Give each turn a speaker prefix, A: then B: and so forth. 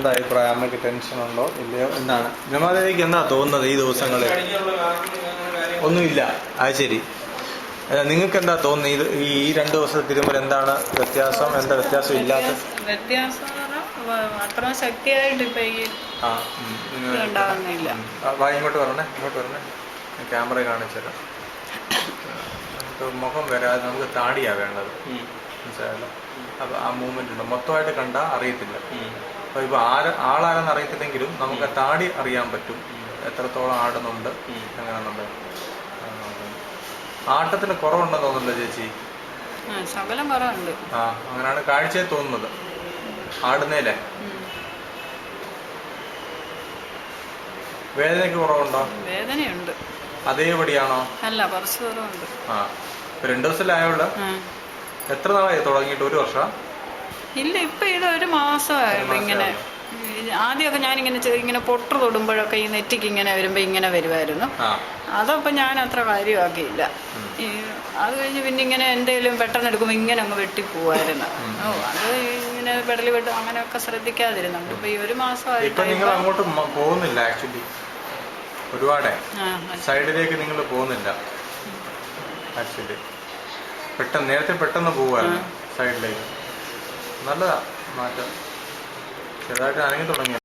A: എന്താ അഭിപ്രായം? അമ്മയ്ക്ക് ടെൻഷൻ ഉണ്ടോ ഇല്ലയോ എന്നാണ്. രമാദേവിക്ക് എന്താ തോന്നുന്നത് ഈ ദിവസങ്ങളിൽ? ഒന്നുമില്ല. അത് ശരി. നിങ്ങൾക്ക് എന്താ തോന്നുന്നത് ഈ 2 ദിവസത്തെ തിരുമുൽ എന്താണ് വ്യത്യാസം? എന്താ വ്യത്യാസം ഇല്ലാത്ത?
B: വ്യത്യാസം അത്ര ശക്തിയായിട്ട് ഇപ്പൊ ഉണ്ടാകുന്നില്ല.
A: ഇങ്ങോട്ട് വരണേ, ഇങ്ങോട്ട് വരണേ, ക്യാമറ കാണിച്ചുതരാം. മുഖം വരാതെ നമുക്ക് താടിയാ വേണ്ടത്, മനസ്സിലായല്ലോ? അപ്പൊ ആ മൂവ്മെന്റ് ഉണ്ട്, മൊത്തമായിട്ട് കണ്ടാൽ അറിയത്തില്ല. അപ്പൊ ഇപ്പൊ ആളാരെന്ന് അറിയത്തില്ലെങ്കിലും നമുക്ക് താടി അറിയാൻ പറ്റും, എത്രത്തോളം ആടുന്നുണ്ട് എങ്ങനെയാണെന്നുള്ളത്. ആട്ടത്തിന് കുറവുണ്ടെന്ന് തോന്നുന്നില്ല ചേച്ചി?
B: ശകലം കുറവുണ്ട്.
A: അങ്ങനെയാണ് കാഴ്ചയെ തോന്നുന്നത്. ആടുന്നേലേ വേദനയ്ക്ക് കുറവുണ്ടോ?
B: വേദനയുണ്ട്.
A: അതേപടിയാണോ?
B: അല്ല, കുറച്ച് കുറവുണ്ട്.
A: 2 ദിവസത്തിലായോളൂ. എത്ര നാളായി തുടങ്ങിയിട്ട്? 1 വർഷം?
B: ഇല്ല, ഇപ്പൊ ഇത് 1 മാസമായിട്ട് ഇങ്ങനെ. ആദ്യമൊക്കെ ഞാനിങ്ങനെ പൊട്ടു തൊടുമ്പോഴൊക്കെ ഈ നെറ്റിക്ക് ഇങ്ങനെ വരുമ്പോ ഇങ്ങനെ വരുമായിരുന്നു. അതപ്പൊ ഞാൻ അത്ര കാര്യമാക്കിയില്ല. അത് കഴിഞ്ഞ് പിന്നെ ഇങ്ങനെ എന്തെങ്കിലും പെട്ടെന്ന് എടുക്കുമ്പോ ഇങ്ങനെ അങ്ങ് വെട്ടിപ്പോവായിരുന്നു. അത് ഇങ്ങനെ പെടലി വെട്ടും അങ്ങനെയൊക്കെ ശ്രദ്ധിക്കാതിരുന്നു. ഇപ്പൊ ഈ 1 മാസമായിട്ട്
A: നിങ്ങൾ അങ്ങോട്ട് പോകുന്നില്ല. ആക്ച്വലി ഒരുപാട് സൈഡിലേക്ക് നിങ്ങൾ പോകുന്നില്ല. ആക്ച്വലി നേരത്തെ പെട്ടെന്ന് പോവായിരുന്നു സൈഡിലേക്ക്. നല്ലതാ മാറ്റം. ചെറുതായിട്ട് അനങ്ങി തുടങ്ങി.